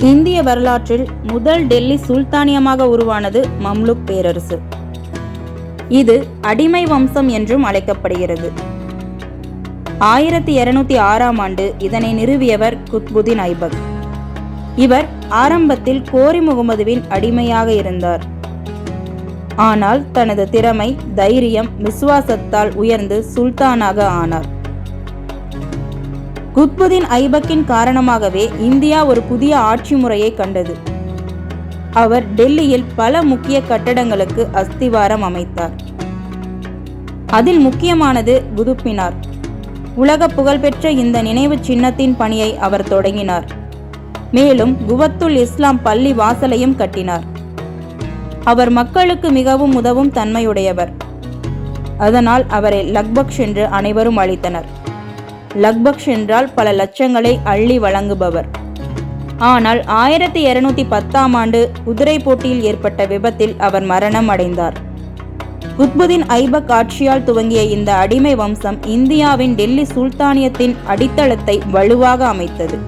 இந்திய வரலாற்றில் முதல் டெல்லி சுல்தானியமாக உருவானது மம்லுக் பேரரசு. இது அடிமை வம்சம் என்றும் அழைக்கப்படுகிறது. 1206ஆம் ஆண்டு இதனை நிறுவியவர் குத்புதீன் ஐபக். இவர் ஆரம்பத்தில் கோரி முகமதுவின் அடிமையாக இருந்தார். ஆனால் தனது திறமை, தைரியம், விசுவாசத்தால் உயர்ந்து சுல்தானாக ஆனார். குத்புதீன் ஐபக்கின் காரணமாகவே இந்தியா ஒரு புதிய ஆட்சி முறையை கண்டது. அவர் டெல்லியில் பல முக்கிய கட்டடங்களுக்கு அஸ்திவாரம் அமைத்தார். அதில் முக்கியமானது குதுப் மினார். உலக புகழ்பெற்ற இந்த நினைவு சின்னத்தின் பணியை அவர் தொடங்கினார். மேலும் குவத்துல் இஸ்லாம் பள்ளி வாசலையும் கட்டினார். அவர் மக்களுக்கு மிகவும் உதவும் தன்மையுடையவர். அதனால் அவரை லக்பக்ஷ் என்று அனைவரும் அழைத்தனர். லக்பக்ஷ் என்றால் பல லட்சங்களை அள்ளி வழங்குபவர். ஆனால் 1210ஆம் ஆண்டு குதிரை போட்டியில் ஏற்பட்ட விபத்தில் அவர் மரணம் அடைந்தார். குத்புதீன் ஐபக் ஆட்சியால் துவங்கிய இந்த அடிமை வம்சம் இந்தியாவின் டெல்லி சுல்தானியத்தின் அடித்தளத்தை வலுவாக அமைத்தது.